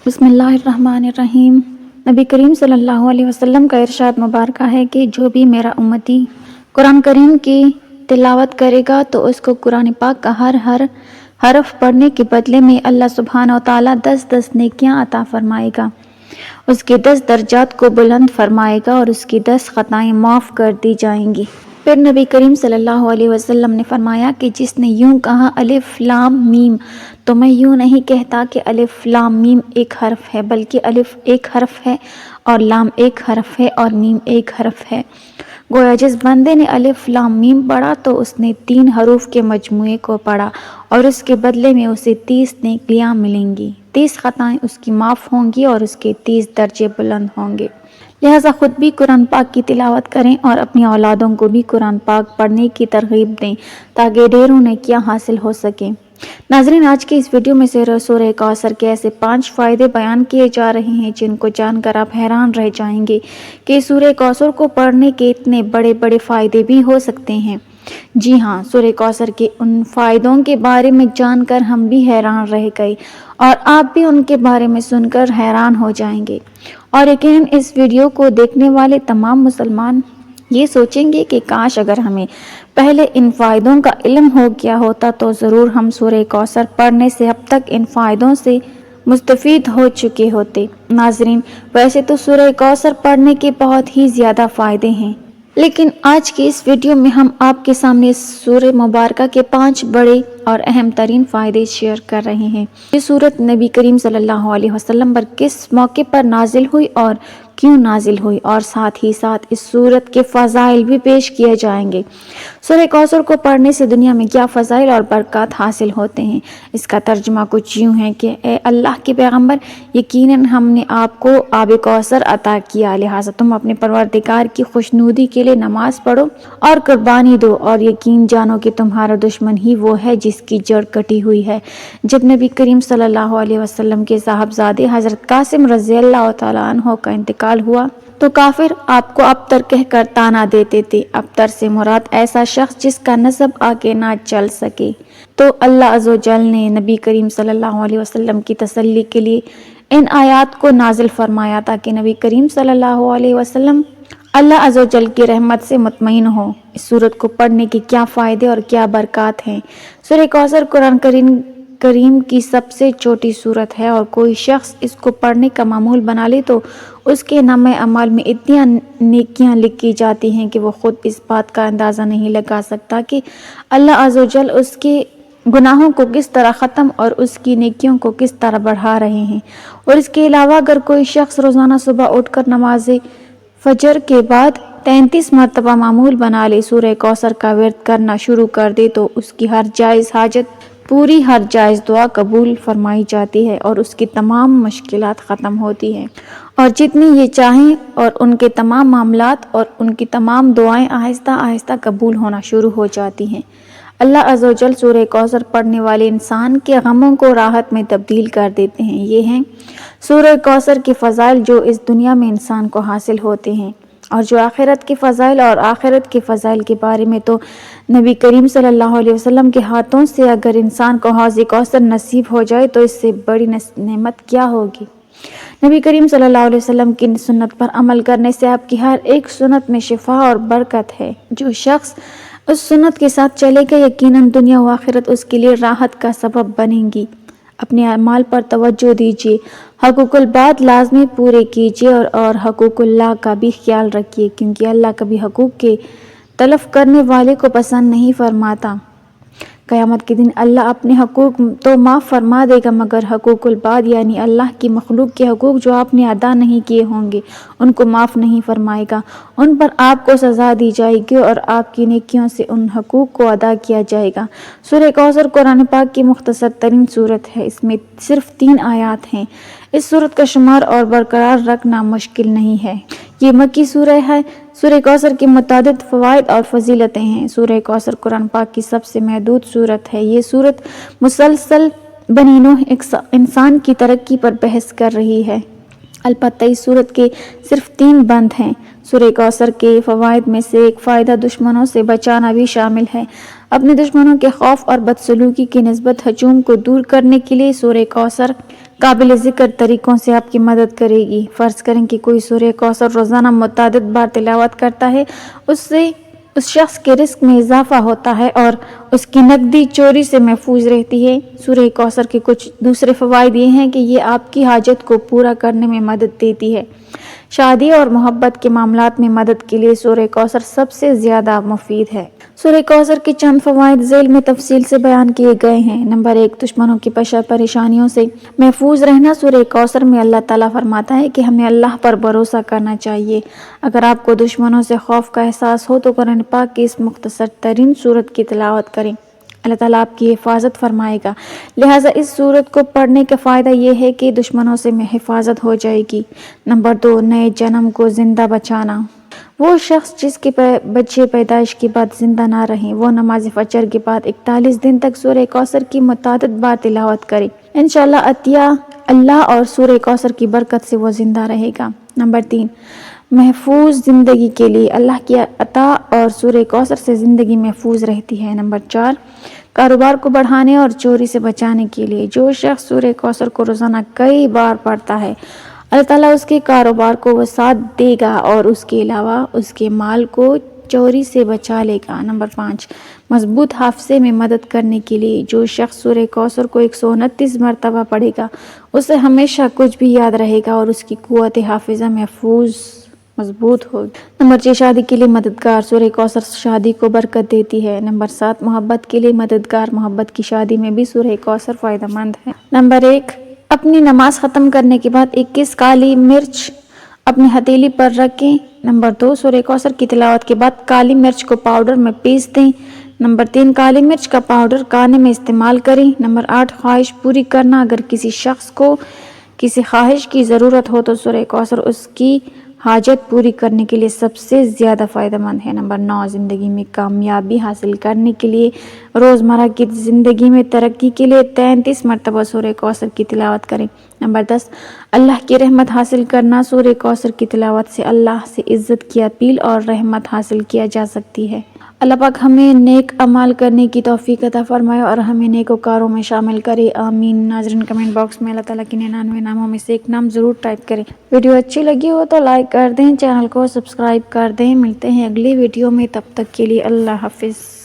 बिस्मिल्लाहिर्रहमानिर्रहीम। नबी करीम सल्लल्लाहु अलैहि वसल्लम का इरशाद मुबारक है कि जो भी मेरा उम्मती कुरान करीम की तिलावत करेगा तो उसको कुरान पाक का हर हरफ पढ़ने के बदले में अल्लाह सुब्हानहू व तआला 10 नेकियां अता फरमाएगा, उसके 10 दर्जात को बुलंद फरमाएगा और उसकी 10 खताएं माफ़ कर दी जाएंगी। फिर नबी करीम सल्लल्लाहु अलैहि वसल्लम ने फरमाया कि जिसने यूं कहा अलिफ लाम मीम, तो मैं यूं नहीं कहता कि अलिफ लाम मीम एक हरफ है, बल्कि अलिफ एक हरफ है और लाम एक हरफ है और मीम एक हरफ है। गोया जिस बंदे ने अलिफ लाम मीम पढ़ा तो उसने 3 हरूफ के मजमूए को पढ़ा और उसके बदले में उसे 30 नेकियां मिलेंगी, 30 खताएं उसकी माफ़ होंगी और उसके 30 दर्जे बुलंद होंगे। लिहाजा ख़ुद भी कुरान पाक की तिलावत करें और अपनी औलादों को भी कुरान पाक पढ़ने की तरगीब दें ताकि ढेरों नेकियां हासिल हो सकें। नाज़रीन, आज की इस वीडियो में से सूरह कौसर के ऐसे 5 फ़ायदे बयान किए जा रहे हैं जिनको जानकर आप हैरान रह जाएंगे कि सूरह कौसर को पढ़ने के इतने बड़े बड़े फ़ायदे भी हो सकते हैं। जी हाँ, सूरह कौसर के उन फ़ायदों के बारे में जानकर हम भी हैरान रह गए और आप भी उनके बारे में सुनकर हैरान हो जाएंगे। और यकीनन इस वीडियो को देखने वाले तमाम मुसलमान ये सोचेंगे कि काश अगर हमें पहले इन फ़ायदों का इल्म हो गया होता तो ज़रूर हम सूरह कौसर पढ़ने से अब तक इन फ़ायदों से मुस्तफ़ीद हो चुके होते। नाज़रीन, वैसे तो सूरह कौसर पढ़ने के बहुत ही ज़्यादा फ़ायदे हैं, लेकिन आज की इस वीडियो में हम आपके सामने इस सूरह मुबारका के 5 बड़े और अहम तरीन फ़ायदे शेयर कर रहे हैं। ये सूरत नबी करीम सल्लल्लाहु अलैहि वसल्लम पर किस मौके पर नाजिल हुई और क्यों नाजिल हुई, और साथ ही साथ इस सूरत के फ़ज़ाइल भी पेश किए जाएंगे। सूरह कौसर को पढ़ने से दुनिया में क्या फ़ज़ाइल और बरक़ात हासिल होते हैं। इसका तर्जुमा कुछ यूँ है कि ए अल्लाह के पैगम्बर, यकीनन हमने आपको आब कौसर अता किया, लिहाजा तुम अपने परवरदिगार की खुशनुदी के लिए नमाज पढ़ो और कुर्बानी दो और यकीन जानो कि तुम्हारा दुश्मन ही वो है जिसकी जड़ कटी हुई है। जब नबी करीम सल्लल्लाहु अलैहि वसल्लम के साहबजादे हज़रत कासिम रज़ियल्लाहु तआला अन्हु का इंतकाल हुआ तो काफिर आपको अबतर कहकर ताना देते थे। अबतर से मुराद ऐसा शख्स जिसका नसब आगे ना चल सके। तो अल्लाह अज़्ज़ व जल ने नबी करीम सल्लल्लाहु अलैहि वसल्लम की तसल्ली के लिए इन आयात को नाजिल फरमाया ताकि नबी करीम सल्लल्लाहु अलैहि वसल्लम अल्लाह अज़्ज़ व जल की रहमत से मुतमईन हो। इस सूरत को पढ़ने के क्या फ़ायदे और क्या बरक़ात हैं। सूरह कौसर कुरान करीम की सबसे छोटी सूरत है और कोई शख्स इसको पढ़ने का मामूल बना ले तो उसके नामे अमाल में इतनी नेकियां लिखी जाती हैं कि वो ख़ुद इस बात का अंदाज़ा नहीं लगा सकता कि अल्लाह अज़्ज़ व जल उसके गुनाहों को किस तरह ख़त्म और उसकी नेकियों को किस तरह बढ़ा रहे हैं। और इसके अलावा अगर कोई शख्स रोज़ाना सुबह उठकर नमाज फजर के बाद 33 मरतबा मामूल बना ले, सूरह कौसर का विर्द करना शुरू कर दे तो उसकी हर जायज़ हाजत पूरी, हर जायज़ दुआ कबूल फरमाई जाती है और उसकी तमाम मुश्किलात ख़त्म होती हैं और जितनी ये चाहें और उनके तमाम मामलात और उनकी तमाम दुआएं आहिस्ता आहिस्ता कबूल होना शुरू हो जाती हैं। अल्लाह अज़्ज़ व जल सूरह कौसर पढ़ने वाले इंसान के गमों को राहत में तब्दील कर देते हैं। ये हैं सूरह कौसर के फ़ज़ाइल जो इस दुनिया में इंसान को हासिल होते हैं और जो आखिरत के फ़ज़ाइल और आखिरत के फ़ज़ाइल के बारे में तो नबी करीम सल्लल्लाहु अलैहि वसल्लम के हाथों से अगर इंसान को हौज़ कौसर नसीब हो जाए तो इससे बड़ी नेमत क्या होगी। नबी करीम सल्लल्लाहु अलैहि वसल्लम की सुन्नत पर अमल करने से आपकी हर एक सुन्नत में शिफा और बरकत है। जो शख्स उस सुन्नत के साथ चलेगा यकीनन दुनिया व आखिरत उसके लिए राहत का सबब बनेंगी। अपने अमाल पर तवज्जो दीजिए, हकूकुल बाद लाजमी पूरे कीजिए और हकूकुल्लाह का भी ख्याल रखिए, क्योंकि अल्लाह कभी हकूक के तलफ करने वाले को पसंद नहीं फरमाता। क़यामत के दिन अल्लाह अपने हकूक तो माफ़ फरमा देगा मगर हकूकुल बाद यानी अल्लाह की मखलूक के हकूक जो आपने अदा नहीं किए होंगे उनको माफ़ नहीं फरमाएगा। उन पर आपको सज़ा दी जाएगी और आपकी नेकियों से उन हकूक को अदा किया जाएगा। सूरह कौसर कुरान पाक की मुख्तसर तरीन सूरत है। इसमें सिर्फ 3 आयात हैं। इस सूरत का शुमार और बरकरार रखना मुश्किल नहीं है। ये मक्की सूरह है। सूरह कौसर की मुतादिद फ़वाइद और फजीलतें हैं। सूरह कौसर कुरान पाक की सबसे महदूद सूरत है। ये सूरत मुसलसल बनी नूह इंसान की तरक्की पर बहस कर रही है। अलबत्ता इस सूरत के सिर्फ 3 बंद हैं। सूरह कौसर के फ़वाइद में से एक फ़ायदा दुश्मनों से बचाना भी शामिल है। अपने दुश्मनों के खौफ और बदसलूकी की निस्बत हजूम को दूर करने के लिए सूरह कौसर قابل ذکر طریقوں سے آپ کی مدد کرے گی۔ فرض کریں کہ کوئی سورہ کوثر روزانہ متعدد بار تلاوت کرتا ہے، اس سے اس شخص کے رزق میں اضافہ ہوتا ہے اور اس کی نقدی چوری سے محفوظ رہتی ہے۔ سورہ کوثر کے کچھ دوسرے فوائد یہ ہیں کہ یہ آپ کی حاجت کو پورا کرنے میں مدد دیتی ہے۔ شادی اور محبت کے معاملات میں مدد کے لیے سورہ کوثر سب سے زیادہ مفید ہے۔ سورہ کوثر کے چند فوائد ذیل میں تفصیل سے بیان کیے گئے ہیں۔ نمبر 1، دشمنوں کی پریشانیوں سے محفوظ رہنا۔ سورہ کوثر میں اللہ تعالیٰ فرماتا ہے کہ ہمیں اللہ پر بھروسہ کرنا چاہیے۔ اگر آپ کو دشمنوں سے خوف کا احساس ہو تو قرآن پاک کی اس مختصر ترین سورت کی تلاوت کریں، اللہ تعالیٰ آپ کی حفاظت فرمائے گا۔ لہٰذا اس سورت کو پڑھنے کا فائدہ یہ ہے کہ دشمنوں سے حفاظت ہو جائے گی۔ نمبر 2، نئے جنم کو زندہ بچانا۔ وہ شخص جس کے بچے پیدائش کے بعد زندہ نہ رہیں، وہ نماز فجر کے بعد 41 دن تک سورہ کوثر کی متعدد بار تلاوت کرے، انشاءاللہ عطیہ اللہ اور سورہ کوثر کی برکت سے وہ زندہ رہے گا۔ نمبر 3، محفوظ زندگی کے لیے اللہ کی عطا اور سورہ کوثر سے زندگی محفوظ رہتی ہے۔ نمبر 4، کاروبار کو بڑھانے اور چوری سے بچانے کے لیے۔ جو شخص سورہ کوثر کو روزانہ کئی بار پڑھتا ہے، اللہ تعالیٰ اس کے کاروبار کو وسعت دے گا اور اس کے علاوہ اس کے مال کو چوری سے بچا لے گا۔ نمبر 5، مضبوط حافظے میں مدد کرنے کے لیے۔ جو شخص سورہ کوثر کو 129 مرتبہ پڑھے گا، اسے ہمیشہ کچھ بھی یاد رہے گا اور اس کی قوت حافظہ مضبوط ہوگی۔ نمبر 6، شادی کے لیے مددگار۔ سورہ کوثر شادی کو برکت دیتی ہے۔ نمبر 7، محبت کے لیے مددگار۔ محبت کی شادی میں بھی سورہ کوثر فائدہ مند ہے۔ نمبر 1، اپنی نماز ختم کرنے کے بعد 21 کالی مرچ اپنی ہتھیلی پر رکھیں۔ نمبر 2، سورہ کوثر کی تلاوت کے بعد کالی مرچ کو پاؤڈر میں پیس دیں۔ نمبر 3، کالی مرچ کا پاؤڈر کھانے میں استعمال کریں۔ نمبر 8، خواہش پوری کرنا۔ اگر کسی شخص کو کسی خواہش کی ضرورت ہو تو سورہ کوثر اس کی حاجت پوری کرنے کے لیے سب سے زیادہ فائدہ مند ہے۔ نمبر 9، زندگی میں کامیابی حاصل کرنے کے لیے روزمرہ کی زندگی میں ترقی کے لیے 33 مرتبہ سورہ کوثر کی تلاوت کریں۔ نمبر 10، اللہ کی رحمت حاصل کرنا۔ سورہ کوثر کی تلاوت سے اللہ سے عزت کی اپیل اور رحمت حاصل کیا جا سکتی ہے۔ اللہ پاک ہمیں نیک اعمال کرنے کی توفیق عطا فرمائے اور ہمیں نیکوکاروں میں شامل کرے، آمین۔ ناظرین، کمنٹ باکس میں اللہ تعالیٰ کے 99 ناموں میں سے ایک نام ضرور ٹائپ کریں۔ ویڈیو اچھی لگی ہو تو لائک کر دیں، چینل کو سبسکرائب کر دیں۔ ملتے ہیں اگلی ویڈیو میں، تب تک کے لیے اللہ حافظ۔